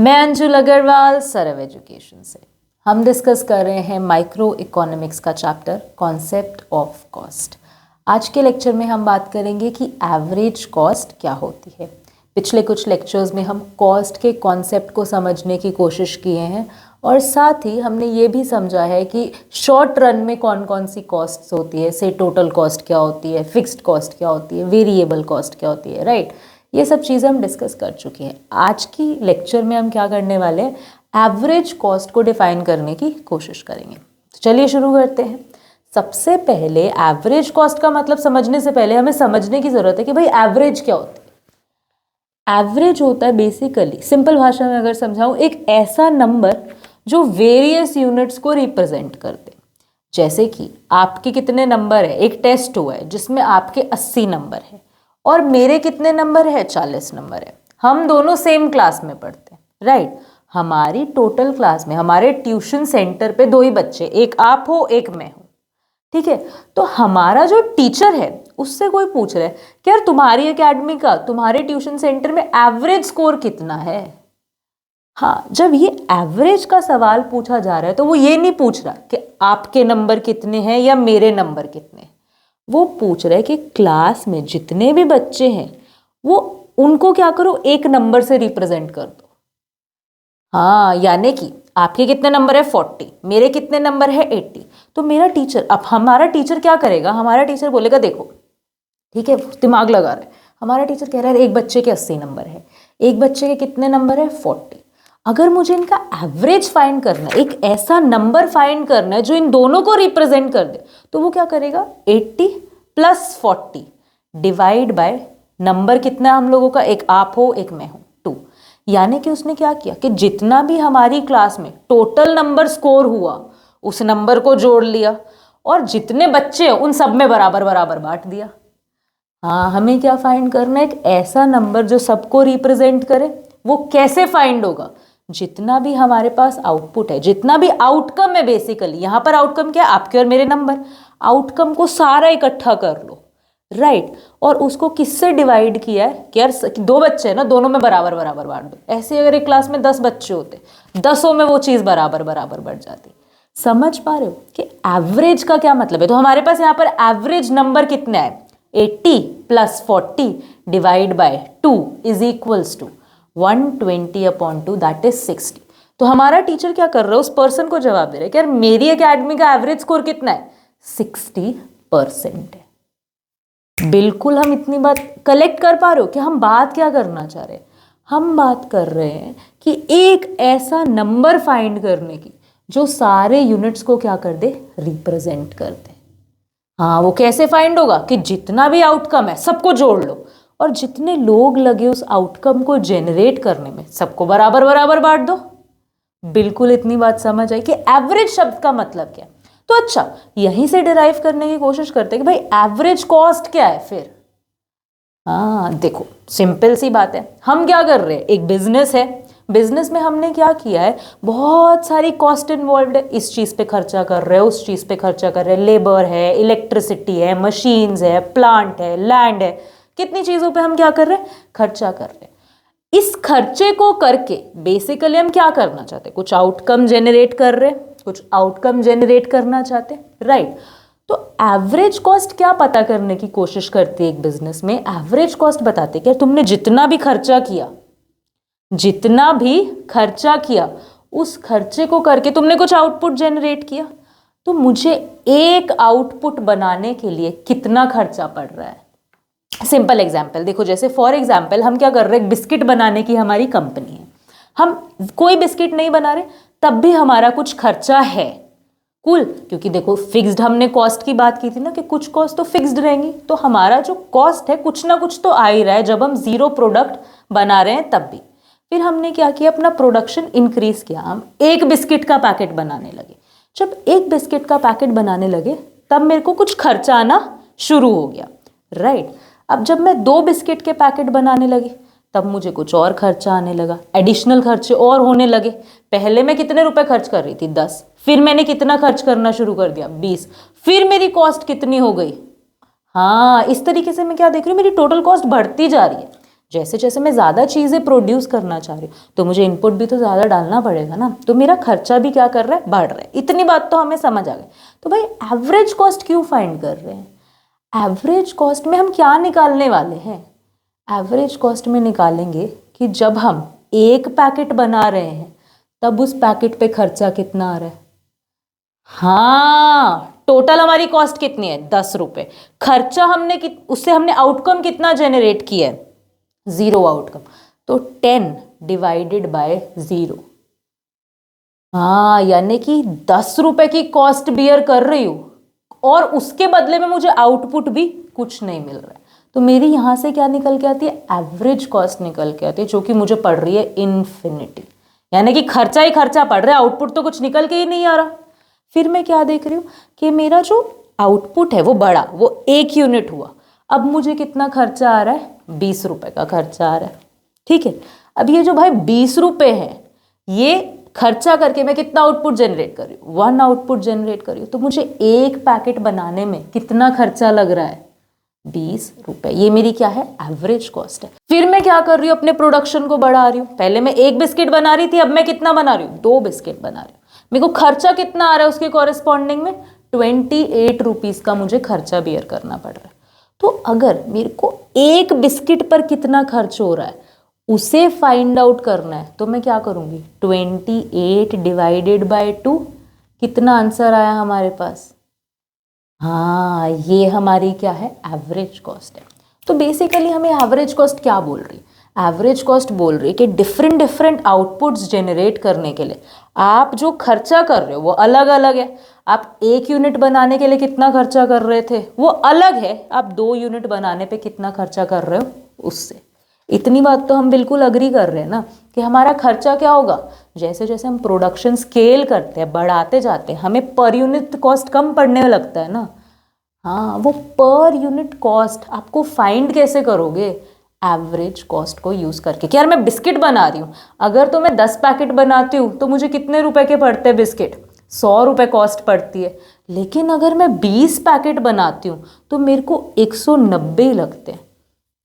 मैं अंजुल अग्रवाल सरव एजुकेशन से। हम डिस्कस कर रहे हैं माइक्रो इकोनॉमिक्स का चैप्टर कॉन्सेप्ट ऑफ कॉस्ट। आज के लेक्चर में हम बात करेंगे कि एवरेज कॉस्ट क्या होती है। पिछले कुछ लेक्चर्स में हम कॉस्ट के कॉन्सेप्ट को समझने की कोशिश किए हैं और साथ ही हमने ये भी समझा है कि शॉर्ट रन में कौन कौन सी कॉस्ट्स होती है, से टोटल कॉस्ट क्या होती है, फिक्स्ड कॉस्ट क्या होती है, वेरिएबल कॉस्ट क्या होती है, राइट। ये सब चीज़ें हम डिस्कस कर चुके हैं। आज की लेक्चर में हम क्या करने वाले हैं, एवरेज कॉस्ट को डिफाइन करने की कोशिश करेंगे। तो चलिए शुरू करते हैं। सबसे पहले एवरेज कॉस्ट का मतलब समझने से पहले हमें समझने की ज़रूरत है कि भाई एवरेज क्या होती है। एवरेज होता है बेसिकली, सिंपल भाषा में अगर समझाऊं, एक ऐसा नंबर जो वेरियस यूनिट्स को रिप्रेजेंट करते। जैसे कि आपके कितने नंबर है, एक टेस्ट हुआ है जिसमें आपके 80 नंबर है और मेरे कितने नंबर है, 40 नंबर है। हम दोनों सेम क्लास में पढ़ते हैं, राइट। हमारी टोटल क्लास में, हमारे ट्यूशन सेंटर पे 2 ही बच्चे, एक आप हो एक मैं हूँ, ठीक है। तो हमारा जो टीचर है उससे कोई पूछ रहा है कि यार तुम्हारी एकेडमी का, तुम्हारे ट्यूशन सेंटर में एवरेज स्कोर कितना है। हाँ, जब ये एवरेज का सवाल पूछा जा रहा है तो वो ये नहीं पूछ रहा कि आपके नंबर कितने हैं या मेरे नंबर कितने हैं। वो पूछ रहा है कि क्लास में जितने भी बच्चे हैं वो उनको क्या करो, एक नंबर से रिप्रेजेंट कर दो। हाँ, यानी कि आपके कितने नंबर है 40, मेरे कितने नंबर है 80। तो मेरा टीचर, अब हमारा टीचर क्या करेगा, हमारा टीचर बोलेगा देखो, ठीक है, दिमाग लगा रहा है। हमारा टीचर कह रहा है एक बच्चे के 80 नंबर है, एक बच्चे के कितने नंबर है 40। अगर मुझे इनका एवरेज फाइंड करना है, एक ऐसा नंबर फाइंड करना है जो इन दोनों को रिप्रेजेंट कर दे, तो वो क्या करेगा, 80 + 40 डिवाइड बाय नंबर कितना है हम लोगों का, एक आप हो एक मैं हूं, 2। यानी कि उसने क्या किया कि जितना भी हमारी क्लास में टोटल नंबर स्कोर हुआ उस नंबर को जोड़ लिया और जितने बच्चे हैं उन सब में बराबर बराबर बांट दिया। हाँ, हमें क्या फाइंड करना है, एक ऐसा नंबर जो सबको रिप्रेजेंट करे। वो कैसे फाइंड होगा, जितना भी हमारे पास आउटपुट है, जितना भी आउटकम है, बेसिकली यहाँ पर आउटकम क्या है, आपके और मेरे नंबर, आउटकम को सारा इकट्ठा कर लो, राइट। और उसको किससे डिवाइड किया है कि यार 2 बच्चे हैं ना, दोनों में बराबर बराबर बांट दो। ऐसे अगर एक क्लास में 10 बच्चे होते, 10 में वो चीज़ बराबर बराबर बढ़ जाती। समझ पा रहे हो कि एवरेज का क्या मतलब है। तो हमारे पास यहाँ पर एवरेज नंबर कितना है, 80 + 40 divide by 2 is equals to 120/2, that is 60। तो हमारा टीचर क्या कर रहा है, उस पर्सन को जवाब दे रहा है कि यार मेरी एकेडमी का एवरेज स्कोर कितना है, 60% है। बिल्कुल, हम इतनी बात कलेक्ट कर पा रहे हो कि हम बात क्या करना चाह रहे हैं। हम बात कर रहे हैं कि एक ऐसा नंबर फाइंड करने की जो सारे यूनिट्स को क्या कर दे, रिप्रेजेंट कर दे। हाँ, वो कैसे फाइंड होगा कि जितना भी आउटकम है सबको जोड़ लो और जितने लोग लगे उस आउटकम को जेनरेट करने में सबको बराबर बराबर बांट दो। बिल्कुल, इतनी बात समझ आई कि एवरेज शब्द का मतलब क्या है। तो अच्छा, यहीं से डिराइव करने की कोशिश करते हैं कि भाई एवरेज कॉस्ट क्या है फिर। हाँ देखो, सिंपल सी बात है। हम क्या कर रहे हैं, एक बिजनेस है, बिजनेस में हमने क्या किया है, बहुत सारी कॉस्ट इन्वॉल्व है। इस चीज़ पे खर्चा कर रहे हैं, उस चीज़ पे खर्चा कर रहे हैं, लेबर है, इलेक्ट्रिसिटी है, मशीन्स है, प्लांट है, लैंड है, कितनी चीज़ों पे हम क्या कर रहे हैं, खर्चा कर रहे हैं। इस खर्चे को करके बेसिकली हम क्या करना चाहते हैं, कुछ आउटकम जेनरेट कर रहे हैं, कुछ आउटकम जेनरेट करना चाहते हैं, राइट। तो एवरेज कॉस्ट क्या पता करने की कोशिश करती है एक बिजनेस में, एवरेज कॉस्ट बताते कि तुमने जितना भी खर्चा किया, जितना भी खर्चा किया, उस खर्चे को करके तुमने कुछ आउटपुट जनरेट किया, तो मुझे एक आउटपुट बनाने के लिए कितना खर्चा पड़ रहा है। सिंपल एग्जांपल देखो, जैसे फॉर एग्जांपल हम क्या कर रहे हैं, बिस्किट बनाने की हमारी कंपनी है, हम कोई बिस्किट नहीं बना रहे तब भी हमारा कुछ खर्चा है, कूल। क्योंकि देखो, फिक्स्ड हमने कॉस्ट की बात की थी ना कि कुछ कॉस्ट तो फिक्स्ड रहेंगी, तो हमारा जो कॉस्ट है कुछ ना कुछ तो आ ही रहा है जब हम 0 प्रोडक्ट बना रहे हैं तब भी। फिर हमने क्या किया, अपना प्रोडक्शन इंक्रीज किया, हम एक बिस्किट का पैकेट बनाने लगे। जब एक बिस्किट का पैकेट बनाने लगे तब मेरे को कुछ खर्चा आना शुरू हो गया, राइट। अब जब मैं 2 बिस्किट के पैकेट बनाने लगी तब मुझे कुछ और खर्चा आने लगा, एडिशनल खर्चे और होने लगे। पहले मैं कितने रुपए खर्च कर रही थी, 10, फिर मैंने कितना खर्च करना शुरू कर दिया, 20, फिर मेरी कॉस्ट कितनी हो गई। हाँ, इस तरीके से मैं क्या देख रही हूँ, मेरी टोटल कॉस्ट बढ़ती जा रही है। जैसे जैसे मैं ज़्यादा चीज़ें प्रोड्यूस करना चाह रही हूँ तो मुझे इनपुट भी तो ज़्यादा डालना पड़ेगा ना, तो मेरा खर्चा भी क्या कर रहा है, बढ़ रहा है। इतनी बात तो हमें समझ आ गई। तो भाई एवरेज कॉस्ट क्यों फाइंड कर रहे हैं? एवरेज कॉस्ट में हम क्या निकालने वाले हैं? एवरेज कॉस्ट में निकालेंगे कि जब हम एक पैकेट बना रहे हैं तब उस पैकेट पे खर्चा कितना आ रहा है। हाँ, टोटल हमारी कॉस्ट कितनी है, 10 रुपये। खर्चा हमने उससे हमने आउटकम कितना जेनरेट किया है, 0 आउटकम। तो 10 डिवाइडेड बाय 0। हाँ, यानी कि 10 रुपए की कॉस्ट बियर कर रही हूं और उसके बदले में मुझे आउटपुट भी कुछ नहीं मिल रहा है। तो मेरी यहां से क्या निकल के आती है, एवरेज कॉस्ट निकल के आती है, जो कि मुझे पड़ रही है इन्फिनिटी। यानी कि खर्चा ही खर्चा पड़ रहा है, आउटपुट तो कुछ निकल के ही नहीं आ रहा। फिर मैं क्या देख रही हूँ कि मेरा जो आउटपुट है वो बढ़ा, वो 1 यूनिट हुआ। अब मुझे कितना खर्चा आ रहा है, 20 रुपए का खर्चा आ रहा है। ठीक है, अब ये जो भाई 20 रुपए है, ये खर्चा करके मैं कितना आउटपुट जनरेट कर रही हूँ, 1 आउटपुट जनरेट कर रही हूँ। तो मुझे एक पैकेट बनाने में कितना खर्चा लग रहा है, 20 रुपए। ये मेरी क्या है, एवरेज कॉस्ट है। फिर मैं क्या कर रही हूँ, अपने प्रोडक्शन को बढ़ा रही हूँ। पहले मैं 1 बिस्किट बना रही थी, अब मैं कितना बना रही हूँ, 2 बिस्किट बना रही हूँ। मेरे को खर्चा कितना आ रहा है उसके कॉरेस्पॉन्डिंग में, 28 रुपीज का मुझे खर्चा बियर करना पड़ रहा है। तो अगर मेरे को एक बिस्किट पर कितना खर्च हो रहा है उसे फाइंड आउट करना है, तो मैं क्या करूंगी, 28 डिवाइडेड बाय 2। कितना आंसर आया हमारे पास, हाँ, ये हमारी क्या है, एवरेज कॉस्ट है। तो बेसिकली हमें एवरेज कॉस्ट क्या बोल रही है, एवरेज कॉस्ट बोल रही है कि डिफरेंट डिफरेंट आउटपुट्स जनरेट करने के लिए आप जो खर्चा कर रहे हो वो अलग अलग है। आप 1 यूनिट बनाने के लिए कितना खर्चा कर रहे थे वो अलग है, आप 2 यूनिट बनाने पे कितना खर्चा कर रहे हो उससे। इतनी बात तो हम बिल्कुल अग्री कर रहे हैं ना कि हमारा खर्चा क्या होगा, जैसे जैसे हम प्रोडक्शन स्केल करते हैं, बढ़ाते जाते हैं, हमें पर यूनिट कॉस्ट कम पड़ने लगता है ना। हाँ, वो पर यूनिट कॉस्ट आपको फाइंड कैसे करोगे, एवरेज कॉस्ट को यूज करके। कि यार मैं बिस्किट बना रही हूँ, अगर तो मैं 10 पैकेट बनाती हूँ तो मुझे कितने रुपए के पड़ते हैं बिस्किट, 100 रुपए कॉस्ट पड़ती है। लेकिन अगर मैं 20 पैकेट बनाती हूँ तो मेरे को 190 ही लगते हैं।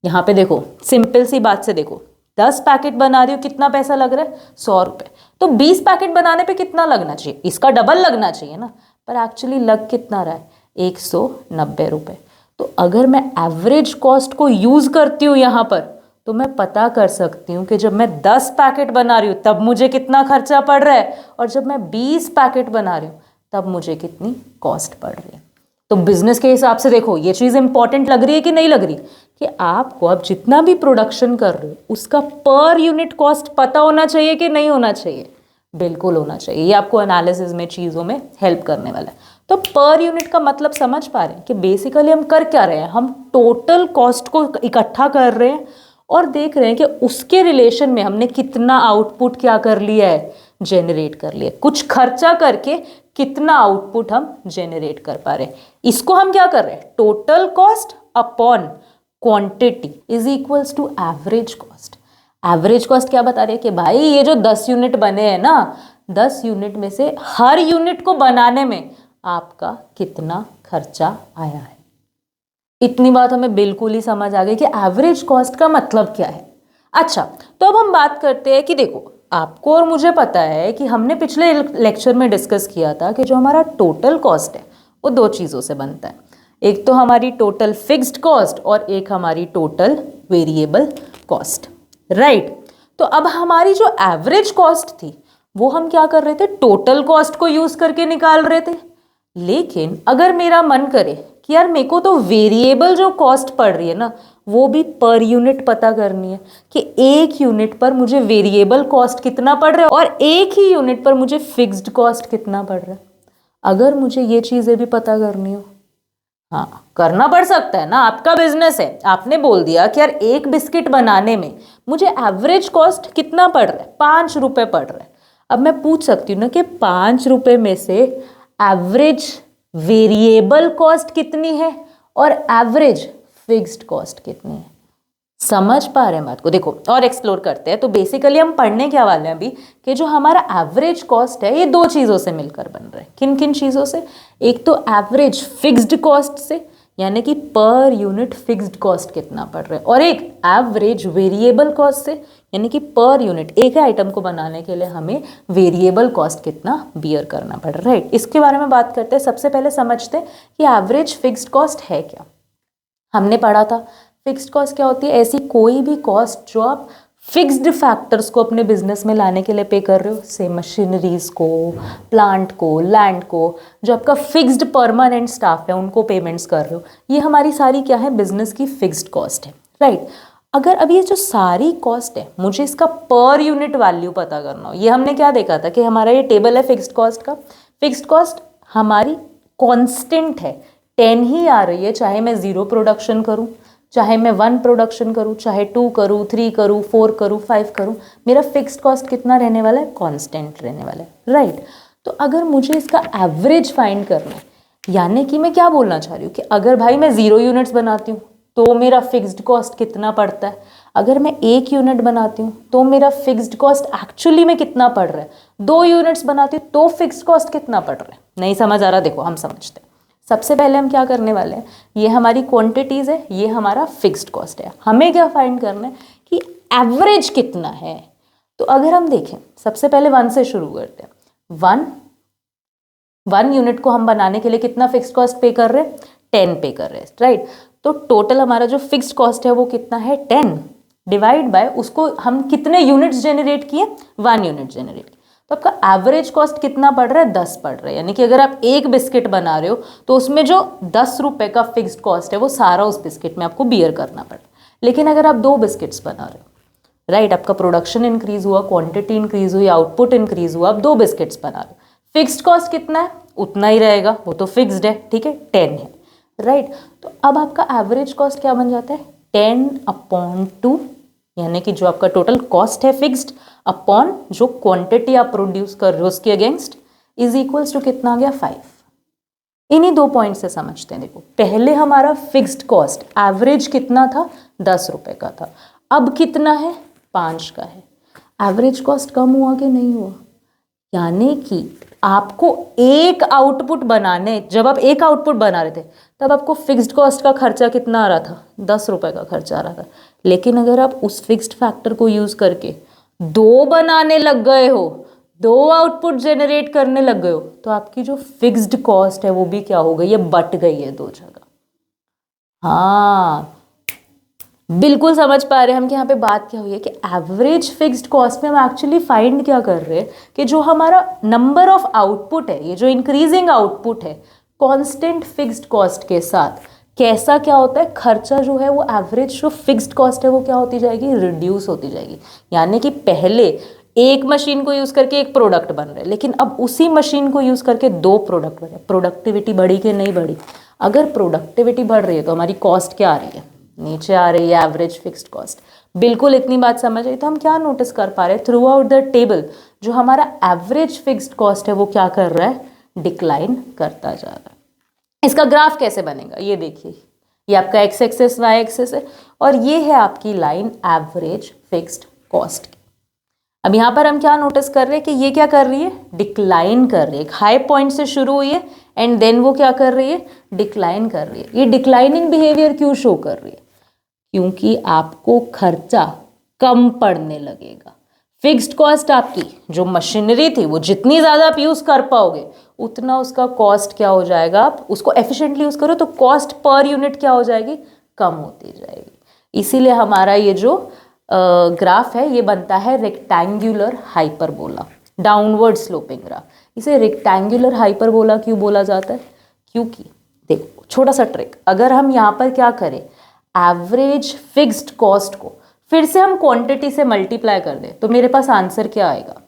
यहाँ पे देखो, सिंपल सी बात से देखो, 10 पैकेट बना रही हूँ, कितना पैसा लग रहा है, 100 रुपये। तो 20 पैकेट बनाने पे कितना लगना चाहिए, इसका डबल लगना चाहिए ना, पर एक्चुअली लग कितना रहा है, 190 रुपये। तो अगर मैं एवरेज कॉस्ट को यूज करती हूँ यहाँ पर, तो मैं पता कर सकती हूँ कि जब मैं 10 पैकेट बना रही हूँ तब मुझे कितना खर्चा पड़ रहा है, और जब मैं 20 पैकेट बना रही हूँ तब मुझे कितनी कॉस्ट पड़ रही है। तो बिजनेस के हिसाब से देखो, ये चीज़ इंपॉर्टेंट लग रही है कि नहीं लग रही, कि आपको अब जितना भी प्रोडक्शन कर रहे हो उसका पर यूनिट कॉस्ट पता होना चाहिए कि नहीं होना चाहिए, बिल्कुल होना चाहिए। ये आपको एनालिसिस में चीज़ों में हेल्प करने वाला है। तो पर यूनिट का मतलब समझ पा रहे हैं कि बेसिकली हम कर क्या रहे हैं, हम टोटल कॉस्ट को इकट्ठा कर रहे हैं और देख रहे हैं कि उसके रिलेशन में हमने कितना आउटपुट क्या कर लिया है, जनरेट कर लिया। कुछ खर्चा करके कितना आउटपुट हम जनरेट कर पा रहे हैं, इसको हम क्या कर रहे हैं, total cost upon quantity is equals to average cost. Average cost क्या बता रही है कि भाई ये जो 10 यूनिट बने हैं ना, 10 यूनिट में से हर यूनिट को बनाने में आपका कितना खर्चा आया है। इतनी बात हमें बिल्कुल ही समझ आ गई कि एवरेज कॉस्ट का मतलब क्या है। अच्छा, तो अब हम बात करते हैं कि देखो, आपको और मुझे पता है कि हमने पिछले लेक्चर में डिस्कस किया था कि जो हमारा टोटल कॉस्ट है वो 2 चीज़ों से बनता है, एक तो हमारी टोटल फिक्स्ड कॉस्ट और एक हमारी टोटल वेरिएबल कॉस्ट, राइट। तो अब हमारी जो एवरेज कॉस्ट थी वो हम क्या कर रहे थे, टोटल कॉस्ट को यूज करके निकाल रहे थे। लेकिन अगर मेरा मन करे कि यार मेरे को तो वेरिएबल जो कॉस्ट पड़ रही है ना वो भी पर यूनिट पता करनी है, कि 1 यूनिट पर मुझे वेरिएबल कॉस्ट कितना पड़ रहा है और 1 ही यूनिट पर मुझे फिक्स्ड कॉस्ट कितना पड़ रहा है। अगर मुझे ये चीज़ें भी पता करनी हो, हाँ करना पड़ सकता है ना, आपका बिजनेस है, आपने बोल दिया कि यार 1 बिस्किट बनाने में मुझे एवरेज कॉस्ट कितना पड़ रहा है, 5 रुपये पड़ रहा है। अब मैं पूछ सकती हूँ ना कि 5 रुपये में से एवरेज वेरिएबल कॉस्ट कितनी है और एवरेज फिक्स्ड कॉस्ट कितनी है। समझ पा रहे हैं बात को, देखो और एक्सप्लोर करते हैं। तो बेसिकली हम पढ़ने क्या वाले हैं अभी कि जो हमारा एवरेज कॉस्ट है ये 2 चीज़ों से मिलकर बन रहा है। किन किन चीज़ों से, एक तो एवरेज फिक्स्ड कॉस्ट से, यानी कि पर यूनिट फिक्स्ड कॉस्ट कितना पड़ रहा है, और एक एवरेज वेरिएबल कॉस्ट से, यानी कि पर यूनिट एक आइटम को बनाने के लिए हमें वेरिएबल कॉस्ट कितना बियर करना पड़ रहा है, राइट। इसके बारे में बात करते हैं। सबसे पहले समझते हैं कि एवरेज फिक्स्ड कॉस्ट है क्या। हमने पढ़ा था फिक्स्ड कॉस्ट क्या होती है, ऐसी कोई भी कॉस्ट जो आप फिक्स्ड फैक्टर्स को अपने बिजनेस में लाने के लिए पे कर रहे हो, से मशीनरीज को, प्लांट को, लैंड को, जो आपका फिक्स्ड परमानेंट स्टाफ है उनको पेमेंट्स कर रहे हो, ये हमारी सारी क्या है, बिजनेस की फिक्स्ड कॉस्ट है, राइट। अगर अब ये जो सारी कॉस्ट है मुझे इसका पर यूनिट वैल्यू पता करना हो, ये हमने क्या देखा था कि हमारा ये टेबल है फिक्स्ड कॉस्ट का। फिक्स्ड कॉस्ट हमारी कांस्टेंट है, 10 ही आ रही है, चाहे मैं 0 प्रोडक्शन करूं, चाहे मैं 1 प्रोडक्शन करूं, चाहे 2 करूं, 3 करूं, 4 करूं, 5 करूं, मेरा फिक्स्ड कॉस्ट कितना रहने वाला है, कांस्टेंट रहने वाला है, राइट। तो अगर मुझे इसका एवरेज फाइंड करना है, यानी कि मैं क्या बोलना चाह रही हूँ कि अगर भाई मैं 0 यूनिट्स बनाती हूँ तो मेरा फिक्स्ड कॉस्ट कितना पड़ता है, अगर मैं 1 यूनिट बनाती हूँ तो मेरा फिक्स्ड कॉस्ट एक्चुअली में कितना पड़ रहा है, 2 यूनिट्स बनाती हूँ तो फिक्स्ड कॉस्ट कितना पड़ रहा है। नहीं समझ आ रहा, देखो हम समझते हैं। सबसे पहले हम क्या करने वाले हैं, ये हमारी क्वांटिटीज़ है, ये हमारा फिक्स्ड कॉस्ट है, हमें क्या फाइंड करना है कि एवरेज कितना है। तो अगर हम देखें सबसे पहले 1 से शुरू करते हैं। 1 यूनिट को हम बनाने के लिए कितना फिक्स्ड कॉस्ट पे कर रहे हैं, 10 पे कर रहे हैं, राइट। तो टोटल हमारा जो फिक्स्ड कॉस्ट है वो कितना है, 10 डिवाइड बाय उसको हम कितने यूनिट्स जनरेट किए, 1 यूनिट जनरेट किए, तो आपका एवरेज कॉस्ट कितना पड़ रहा है, 10 पड़ रहा है। यानी कि अगर आप एक बिस्किट बना रहे हो तो उसमें जो 10 रुपए का फिक्स्ड कॉस्ट है वो सारा उस बिस्किट में आपको बियर करना पड़ा। लेकिन अगर आप 2 बिस्किट्स बना रहे हो, राइट, आपका प्रोडक्शन इंक्रीज हुआ, क्वांटिटी इंक्रीज हुई, आउटपुट इंक्रीज हुआ, आप 2 बिस्किट्स बना रहे हो, फिक्स्ड कॉस्ट कितना है, उतना ही रहेगा, वो तो फिक्स्ड है, ठीक है, 10 है, राइट। तो अब आपका एवरेज कॉस्ट क्या बन जाता है, 10/2, यानी कि जो आपका टोटल कॉस्ट है फिक्स्ड अपॉन जो क्वांटिटी आप प्रोड्यूस कर रहे हो उसके अगेंस्ट, इज इक्वल्स टू कितना आ गया, 5। इन्हीं 2 पॉइंट से समझते हैं। देखो पहले हमारा फिक्स्ड कॉस्ट एवरेज कितना था, 10 रुपए का था, अब कितना है, 5 का है। एवरेज कॉस्ट कम हुआ कि नहीं हुआ, यानी कि आपको एक आउटपुट बनाने, जब आप एक आउटपुट बना रहे थे तब आपको फिक्स्ड कॉस्ट का खर्चा कितना आ रहा था, 10 रुपए का खर्चा आ रहा था। लेकिन अगर आप उस फिक्स्ड फैक्टर को यूज करके 2 बनाने लग गए हो, 2 आउटपुट जनरेट करने लग गए हो, तो आपकी जो फिक्स्ड कॉस्ट है वो भी क्या हो गई है, बट गई है 2 जगह। हाँ बिल्कुल समझ पा रहे हैं हम कि यहाँ पे बात क्या हुई है कि एवरेज फिक्स्ड कॉस्ट में हम एक्चुअली फाइंड क्या कर रहे हैं कि जो हमारा नंबर ऑफ आउटपुट है, ये जो इंक्रीजिंग आउटपुट है, कांस्टेंट फिक्स्ड कॉस्ट के साथ कैसा क्या होता है, खर्चा जो है वो एवरेज जो फिक्स्ड कॉस्ट है वो क्या होती जाएगी, रिड्यूस होती जाएगी। यानी कि पहले एक मशीन को यूज करके एक प्रोडक्ट बन रहा है, लेकिन अब उसी मशीन को यूज करके 2 प्रोडक्ट बन रहे हैं। प्रोडक्टिविटी बढ़ी कि नहीं बढ़ी, अगर प्रोडक्टिविटी बढ़ रही है तो हमारी कॉस्ट क्या आ रही है, नीचे आ रही है, एवरेज फिक्स्ड कॉस्ट। बिल्कुल इतनी बात समझ आई। तो हम क्या नोटिस कर पा रहे हैं, थ्रू आउट द टेबल जो हमारा एवरेज फिक्स्ड कॉस्ट है वो क्या कर रहा है, डिक्लाइन करता जा रहा है। इसका ग्राफ कैसे बनेगा, ये देखिए, ये आपका एक्स एक्सेस वाई एक्सेस है और ये है आपकी लाइन एवरेज फिक्स्ड कॉस्ट की। अब यहाँ पर हम क्या नोटिस कर रहे हैं कि ये क्या कर रही है, डिक्लाइन कर रही है। एक हाई पॉइंट से शुरू हुई है एंड देन वो क्या कर रही है, डिक्लाइन कर रही है। ये डिक्लाइनिंग बिहेवियर क्यों शो कर रही है, क्योंकि आपको खर्चा कम पड़ने लगेगा। फिक्स्ड कॉस्ट आपकी जो मशीनरी थी वो जितनी ज़्यादा आप यूज़ कर पाओगे उतना उसका कॉस्ट क्या हो जाएगा, आप उसको एफिशिएंटली यूज़ करो तो कॉस्ट पर यूनिट क्या हो जाएगी, कम होती जाएगी। इसीलिए हमारा ये जो ग्राफ है ये बनता है rectangular hyperbola, downward sloping graph. इसे रेक्टेंगुलर हाइपरबोला क्यों बोला जाता है, क्योंकि देखो छोटा सा ट्रिक, अगर हम यहाँ पर क्या करें, एवरेज फिक्स्ड कॉस्ट को फिर से हम क्वांटिटी से मल्टीप्लाई कर दें तो मेरे पास आंसर क्या आएगा,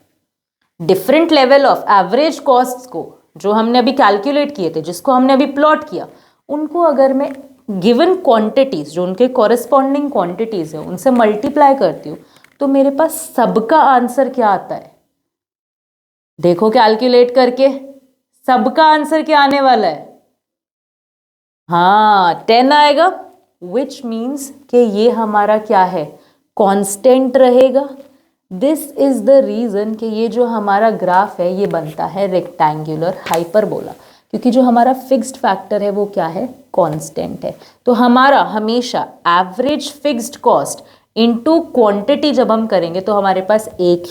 different level of average costs को जो हमने अभी कैलकुलेट किए थे, जिसको हमने अभी प्लॉट किया, उनको अगर मैं गिवन क्वांटिटीज जो उनके कॉरेस्पॉन्डिंग क्वांटिटीज है उनसे मल्टीप्लाई करती हूँ तो मेरे पास सबका आंसर क्या आता है, देखो कैलकुलेट करके सबका आंसर क्या आने वाला है, हाँ 10 आएगा, विच मीन्स कि ये हमारा क्या है, कांस्टेंट रहेगा। दिस इज द रीजन कि ये जो हमारा ग्राफ है ये बनता है रेक्टेंगुलर हाइपरबोला। क्योंकि जो हमारा फिक्स्ड फैक्टर है वो क्या है, कांस्टेंट है। तो हमारा हमेशा average fixed cost into quantity जब हम करेंगे तो हमारे पास एक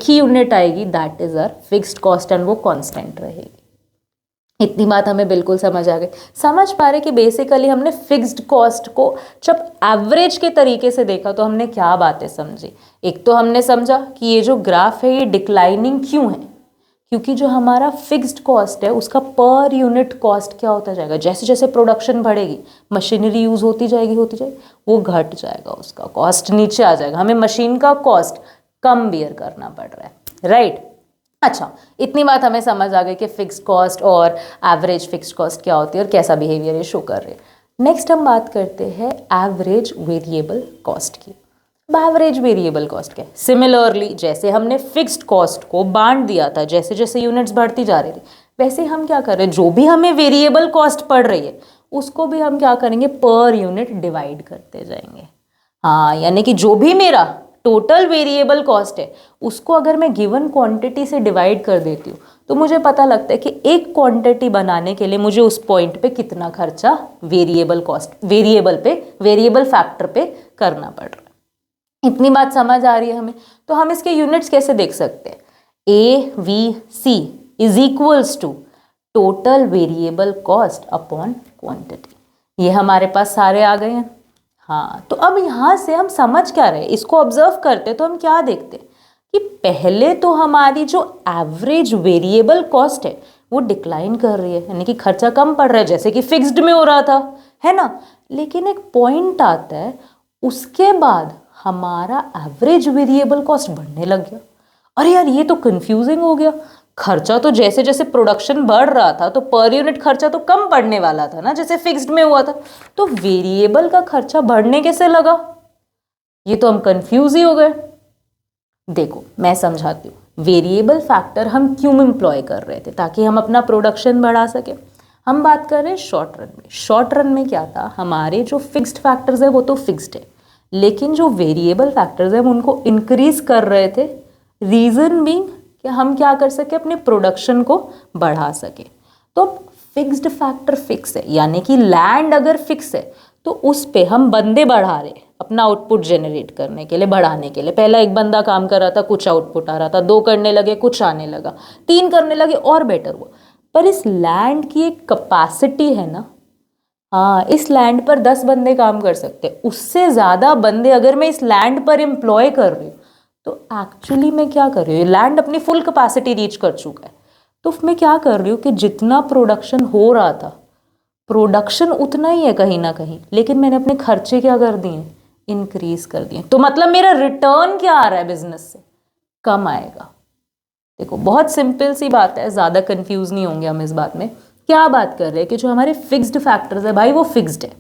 ही यूनिट आएगी, that is our fixed cost and वो कांस्टेंट रहेगी। इतनी बात हमें बिल्कुल समझ आ गई। समझ पा रहे कि बेसिकली हमने फिक्स्ड कॉस्ट को जब एवरेज के तरीके से देखा तो हमने क्या बातें समझी। एक तो हमने समझा कि ये जो ग्राफ है ये डिक्लाइनिंग क्यों है, क्योंकि जो हमारा फिक्स्ड कॉस्ट है उसका पर यूनिट कॉस्ट क्या होता जाएगा, जैसे जैसे प्रोडक्शन बढ़ेगी, मशीनरी यूज होती जाएगी वो घट जाएगा, उसका कॉस्ट नीचे आ जाएगा, हमें मशीन का कॉस्ट कम बियर करना पड़ रहा है, राइट। अच्छा, इतनी बात हमें समझ आ गई कि फिक्स्ड कॉस्ट और एवरेज फिक्स्ड कॉस्ट क्या होती है और कैसा बिहेवियर ये शो कर रही है। नेक्स्ट हम बात करते हैं एवरेज वेरिएबल कॉस्ट की। एवरेज वेरिएबल कॉस्ट क्या है? सिमिलरली जैसे हमने फिक्स्ड कॉस्ट को बांट दिया था, जैसे जैसे यूनिट्स बढ़ती जा रही थी, वैसे हम क्या कर रहे हैं, जो भी हमें वेरिएबल कॉस्ट पड़ रही है उसको भी हम क्या करेंगे, पर यूनिट डिवाइड करते जाएंगे। हाँ, यानी कि जो भी मेरा टोटल वेरिएबल कॉस्ट है उसको अगर मैं गिवन क्वांटिटी से डिवाइड कर देती हूँ तो मुझे पता लगता है कि एक क्वांटिटी बनाने के लिए मुझे उस पॉइंट पे कितना खर्चा वेरिएबल फैक्टर पे करना पड़ रहा है। इतनी बात समझ आ रही है हमें। तो हम इसके यूनिट्स कैसे देख सकते हैं, AVC is equals to total variable cost upon quantity. ये हमारे पास सारे आ गए हैं। हाँ, तो अब यहाँ से हम समझ क्या रहे, इसको ऑब्जर्व करते तो हम क्या देखते कि पहले तो हमारी जो एवरेज वेरिएबल कॉस्ट है वो डिक्लाइन कर रही है, यानी कि खर्चा कम पड़ रहा है, जैसे कि फिक्स्ड में हो रहा था, है ना। लेकिन एक पॉइंट आता है उसके बाद हमारा एवरेज वेरिएबल कॉस्ट बढ़ने लग गया। अरे यार, ये तो कंफ्यूजिंग हो गया। खर्चा तो जैसे जैसे प्रोडक्शन बढ़ रहा था तो पर यूनिट खर्चा तो कम पड़ने वाला था ना, जैसे फिक्स्ड में हुआ था, तो वेरिएबल का खर्चा बढ़ने कैसे लगा, ये तो हम कंफ्यूज ही हो गए। देखो मैं समझाती हूँ। वेरिएबल फैक्टर हम क्यों एम्प्लॉय कर रहे थे, ताकि हम अपना प्रोडक्शन बढ़ा सके। हम बात कर रहे हैं शॉर्ट रन में। शॉर्ट रन में क्या था, हमारे जो फिक्स्ड फैक्टर्स है वो तो फिक्स्ड है, लेकिन जो वेरिएबल फैक्टर्स है हम उनको इंक्रीज कर रहे थे, रीजन बीइंग कि हम क्या कर सके, अपने प्रोडक्शन को बढ़ा सके। तो फिक्स्ड फैक्टर फिक्स है, यानी कि लैंड अगर फिक्स है तो उस पे हम बंदे बढ़ा रहे अपना आउटपुट जनरेट करने के लिए, बढ़ाने के लिए। पहला एक बंदा काम कर रहा था, कुछ आउटपुट आ रहा था, 2 करने लगे, कुछ आने लगा, 3 करने लगे और बेटर हुआ। पर इस लैंड की एक कैपेसिटी है ना, हाँ, इस लैंड पर 10 बंदे काम कर सकते, उससे ज़्यादा बंदे अगर मैं इस लैंड पर एम्प्लॉय कर रही हूँ तो एक्चुअली मैं क्या कर रही हूँ, लैंड अपनी फुल कैपेसिटी रीच कर चुका है, तो मैं क्या कर रही हूँ कि जितना प्रोडक्शन हो रहा था, प्रोडक्शन उतना ही है कहीं ना कहीं, लेकिन मैंने अपने खर्चे क्या कर दिए, इंक्रीज कर दिए। तो मतलब मेरा रिटर्न क्या आ रहा है बिजनेस से, कम आएगा। देखो बहुत सिंपल सी बात है, ज़्यादा कंफ्यूज नहीं होंगे हम इस बात में। क्या बात कर रहे हैं कि जो हमारे फिक्स्ड फैक्टर्स है भाई वो फिक्स्ड है,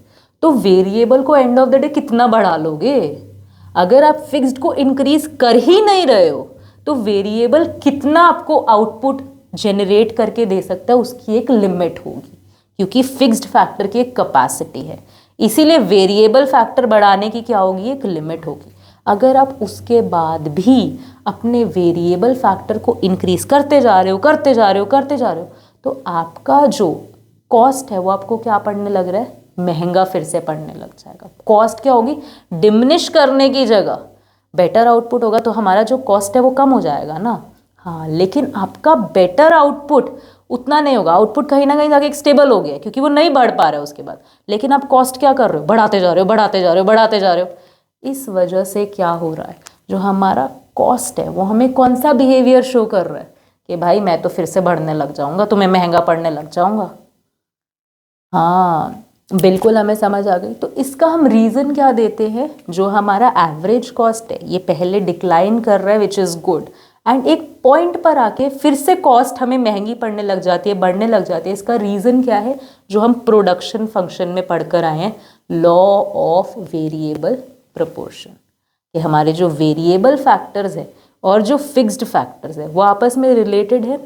तो वेरिएबल को एंड ऑफ द डे कितना बढ़ा लोगे। अगर आप फिक्स्ड को इंक्रीज कर ही नहीं रहे हो तो वेरिएबल कितना आपको आउटपुट जनरेट करके दे सकता है, उसकी एक लिमिट होगी, क्योंकि फिक्स्ड फैक्टर की एक कैपेसिटी है। इसीलिए वेरिएबल फैक्टर बढ़ाने की क्या होगी, एक लिमिट होगी। अगर आप उसके बाद भी अपने वेरिएबल फैक्टर को इंक्रीज करते जा रहे हो तो आपका जो कॉस्ट है वो आपको क्या पड़ने लग रहा है, महंगा फिर से पड़ने लग जाएगा। कॉस्ट क्या होगी, डिमिनिश करने की जगह बेटर आउटपुट होगा तो हमारा जो कॉस्ट है वो कम हो जाएगा ना। हाँ, लेकिन आपका बेटर आउटपुट उतना नहीं होगा, आउटपुट कहीं ना कहीं जाके स्टेबल हो गया क्योंकि वो नहीं बढ़ पा रहा है उसके बाद, लेकिन आप कॉस्ट क्या कर रहे हो, बढ़ाते जा रहे हो। इस वजह से क्या हो रहा है, जो हमारा कॉस्ट है वो हमें कौन सा बिहेवियर शो कर रहा है कि भाई मैं तो फिर से बढ़ने लग जाऊंगा, तो मैं महंगा पड़ने लग जाऊंगा। हाँ बिल्कुल, हमें समझ आ गई। तो इसका हम रीज़न क्या देते हैं, जो हमारा एवरेज कॉस्ट है ये पहले डिक्लाइन कर रहा है, विच इज़ गुड, एंड एक पॉइंट पर आके फिर से कॉस्ट हमें महंगी पड़ने लग जाती है, बढ़ने लग जाती है। इसका रीज़न क्या है, जो हम प्रोडक्शन फंक्शन में पढ़कर आए हैं, लॉ ऑफ वेरिएबल प्रोपोर्शन, कि हमारे जो वेरिएबल फैक्टर्स है और जो फिक्स्ड फैक्टर्स है वो आपस में रिलेटेड है।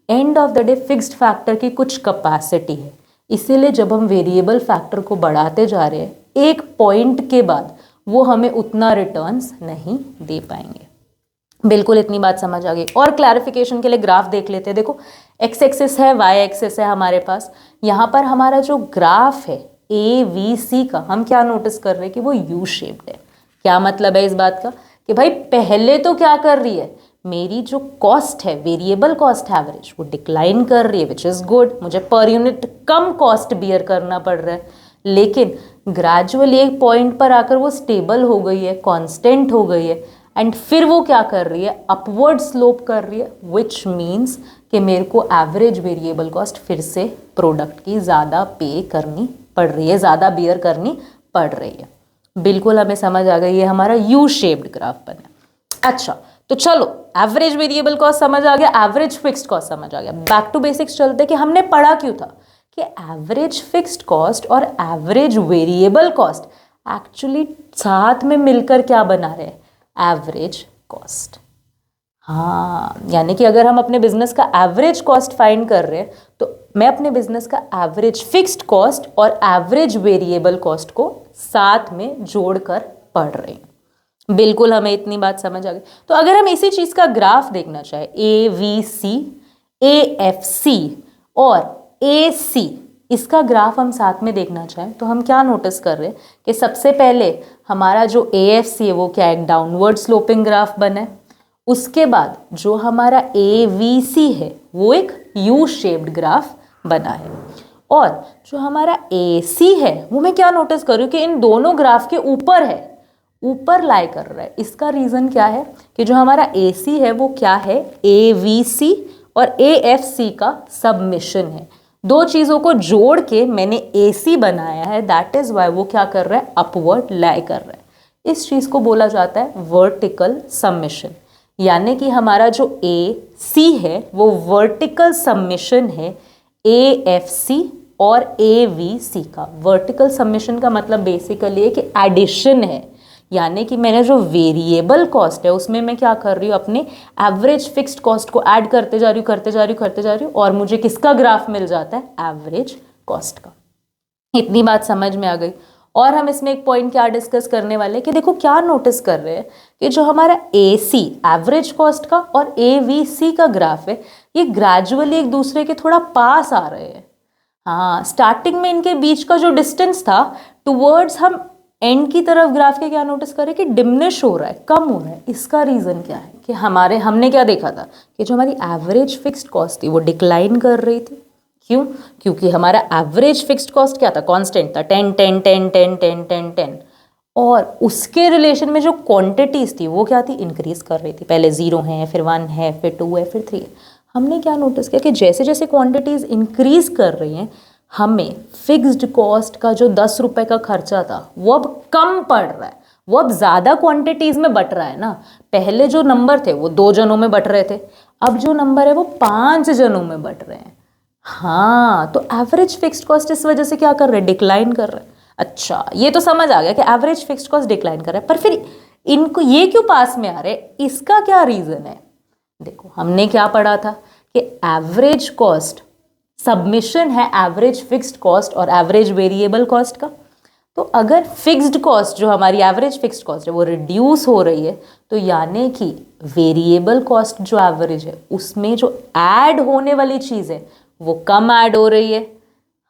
End of the day fixed factor की कुछ कैपेसिटी है, इसीलिए जब हम वेरिएबल फैक्टर को बढ़ाते जा रहे हैं एक पॉइंट के बाद वो हमें उतना रिटर्न्स नहीं दे पाएंगे। बिल्कुल, इतनी बात समझ आ गई। और क्लैरिफिकेशन के लिए ग्राफ देख लेते हैं। देखो एक्स एक्सिस है, वाई एक्सिस है हमारे पास। यहाँ पर हमारा जो ग्राफ है AVC का, हम क्या नोटिस कर रहे हैं कि वो यू शेप्ड है। क्या मतलब है इस बात का कि भाई पहले तो क्या कर रही है, मेरी जो कॉस्ट है, वेरिएबल कॉस्ट एवरेज, वो डिक्लाइन कर रही है, विच इज़ गुड। मुझे पर यूनिट कम कॉस्ट बियर करना पड़ रहा है, लेकिन ग्रेजुअली एक पॉइंट पर आकर वो स्टेबल हो गई है, कांस्टेंट हो गई है, एंड फिर वो क्या कर रही है, अपवर्ड स्लोप कर रही है, विच मीन्स कि मेरे को एवरेज वेरिएबल कॉस्ट फिर से प्रोडक्ट की ज़्यादा पे करनी पड़ रही है, ज़्यादा बियर करनी पड़ रही है। बिल्कुल हमें समझ आ गई, ये हमारा यू शेप्ड ग्राफ बना। अच्छा, तो चलो एवरेज वेरिएबल कॉस्ट समझ आ गया, एवरेज फिक्स्ड कॉस्ट समझ आ गया। बैक टू बेसिक्स चलते कि हमने पढ़ा क्यों था कि एवरेज फिक्स्ड कॉस्ट और एवरेज वेरिएबल कॉस्ट एक्चुअली साथ में मिलकर क्या बना रहे हैं, एवरेज कॉस्ट। हाँ, यानी कि अगर हम अपने बिजनेस का एवरेज कॉस्ट फाइंड कर रहे हैं तो मैं अपने बिजनेस का एवरेज फिक्स्ड कॉस्ट और एवरेज वेरिएबल कॉस्ट को साथ में जोड़कर पढ़ रहे हैं। बिल्कुल हमें इतनी बात समझ आ गई। तो अगर हम इसी चीज का ग्राफ देखना चाहे, AVC, AFC और AC, इसका ग्राफ हम साथ में देखना चाहें तो हम क्या नोटिस कर रहे हैं कि सबसे पहले हमारा जो AFC है वो क्या, एक डाउनवर्ड स्लोपिंग ग्राफ बना है। उसके बाद जो हमारा AVC है वो एक यू शेप्ड ग्राफ बना है, और जो हमारा AC है वो मैं क्या नोटिस करूँ कि इन दोनों ग्राफ के ऊपर है, ऊपर लाई कर रहा है। इसका रीज़न क्या है कि जो हमारा AC है वो क्या है, AVC और AFC का सबमिशन है। दो चीज़ों को जोड़ के मैंने AC बनाया है, दैट इज़ वाई वो क्या कर रहा है, अपवर्ड लाई कर रहा है। इस चीज़ को बोला जाता है वर्टिकल सबमिशन, यानी कि हमारा जो AC है वो वर्टिकल सबमिशन है AFC और AVC का। वर्टिकल सबमिशन का मतलब बेसिकली है कि एडिशन है, यानी कि मैंने जो वेरिएबल कॉस्ट है उसमें मैं क्या कर रही हूँ, अपने एवरेज फिक्स्ड कॉस्ट को ऐड करते जा रही हूँ और मुझे किसका ग्राफ मिल जाता है, एवरेज कॉस्ट का। इतनी बात समझ में आ गई। और हम इसमें एक पॉइंट क्या डिस्कस करने वाले कि देखो क्या नोटिस कर रहे हैं कि जो हमारा AC एवरेज कॉस्ट का और AVC का ग्राफ है ये ग्रेजुअली एक दूसरे के थोड़ा पास आ रहे हैं। हाँ, स्टार्टिंग में इनके बीच का जो डिस्टेंस था टुवर्ड्स हम एंड की तरफ ग्राफ के क्या नोटिस करें कि डिमिनिश हो रहा है, कम हो रहा है। इसका रीज़न क्या है कि हमने क्या देखा था कि जो हमारी एवरेज फिक्स्ड कॉस्ट थी वो डिक्लाइन कर रही थी। क्यों? क्योंकि हमारा एवरेज फिक्स्ड कॉस्ट क्या था, कांस्टेंट था, 10 10 10 10 10 10 10, और उसके रिलेशन में जो क्वांटिटीज थी वो क्या थी, इंक्रीज कर रही थी। पहले 0 है, फिर 1 है, फिर 2 है, फिर 3 है। हमने क्या नोटिस किया कि जैसे जैसे क्वांटिटीज इंक्रीज कर रही हैं हमें फिक्स्ड कॉस्ट का जो 10 रुपए का खर्चा था वो अब कम पड़ रहा है, वो अब ज़्यादा क्वांटिटीज़ में बट रहा है ना। पहले जो नंबर थे वो 2 जनों में बट रहे थे, अब जो नंबर है वो 5 जनों में बट रहे हैं। हाँ, तो एवरेज फिक्स्ड कॉस्ट इस वजह से क्या कर रहे हैं, डिक्लाइन कर रहे हैं। अच्छा, ये तो समझ आ गया कि एवरेज फिक्स्ड कॉस्ट डिक्लाइन कर रहा है, पर फिर इनको ये क्यों पास में आ रहे हैं, इसका क्या रीज़न है। देखो हमने क्या पढ़ा था कि एवरेज कॉस्ट सबमिशन है एवरेज फिक्स्ड कॉस्ट और एवरेज वेरिएबल कॉस्ट का। तो अगर फिक्स्ड कॉस्ट जो हमारी एवरेज फिक्स्ड कॉस्ट है वो रिड्यूस हो रही है तो यानी कि वेरिएबल कॉस्ट जो एवरेज है उसमें जो ऐड होने वाली चीज़ है वो कम ऐड हो रही है।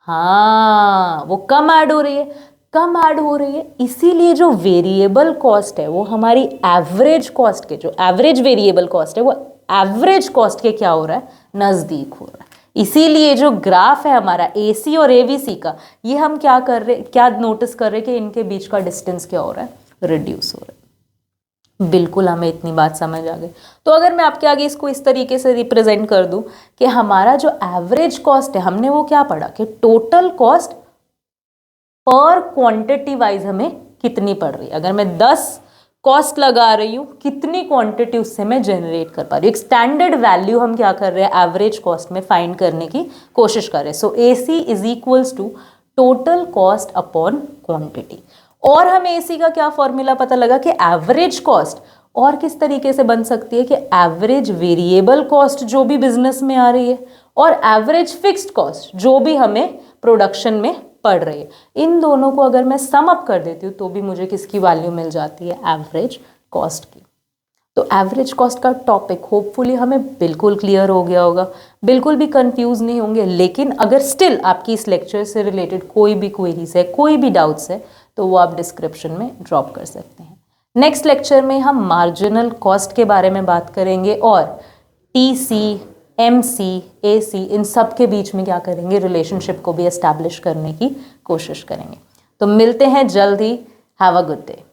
हाँ, वो कम ऐड हो रही है, कम ऐड हो रही है, इसीलिए जो वेरिएबल कॉस्ट है वो हमारी एवरेज कॉस्ट के, जो एवरेज वेरिएबल कॉस्ट है वो एवरेज कॉस्ट के क्या हो रहा है, नज़दीक हो रहा है। इसीलिए जो ग्राफ है हमारा AC और AVC का, ये हम क्या कर रहे, क्या नोटिस कर रहे कि इनके बीच का डिस्टेंस क्या हो रहा है, रिड्यूस हो रहा है। बिल्कुल हमें इतनी बात समझ आ गई। तो अगर मैं आपके आगे इसको इस तरीके से रिप्रेजेंट कर दूं कि हमारा जो एवरेज कॉस्ट है, हमने वो क्या पढ़ा कि total cost per quantity wise हमें कितनी पड़ रही है। अगर मैं 10 कॉस्ट लगा रही हूँ, कितनी क्वांटिटी उससे मैं जनरेट कर पा रही हूँ। एक स्टैंडर्ड वैल्यू हम क्या कर रहे हैं, एवरेज कॉस्ट में फाइंड करने की कोशिश कर रहे हैं। So AC is equals to total cost upon quantity. और हमें AC का क्या फॉर्मूला पता लगा कि एवरेज कॉस्ट और किस तरीके से बन सकती है कि एवरेज वेरिएबल कॉस्ट जो भी बिजनेस में आ रही है और एवरेज फिक्स्ड कॉस्ट जो भी हमें प्रोडक्शन में पड़ रही है, इन दोनों को अगर मैं सम अप कर देती हूँ तो भी मुझे किसकी वैल्यू मिल जाती है, एवरेज कॉस्ट की। तो एवरेज कॉस्ट का टॉपिक होपफुली हमें बिल्कुल क्लियर हो गया होगा, बिल्कुल भी कंफ्यूज नहीं होंगे। लेकिन अगर स्टिल आपकी इस लेक्चर से रिलेटेड कोई भी क्वेरीज है, कोई भी डाउट्स है, तो वो आप डिस्क्रिप्शन में ड्रॉप कर सकते हैं। नेक्स्ट लेक्चर में हम मार्जिनल कॉस्ट के बारे में बात करेंगे और टीसी, एमसी, एसी, इन सब के बीच में क्या करेंगे, रिलेशनशिप को भी एस्टैब्लिश करने की कोशिश करेंगे। तो मिलते हैं जल्द ही। Have a good day.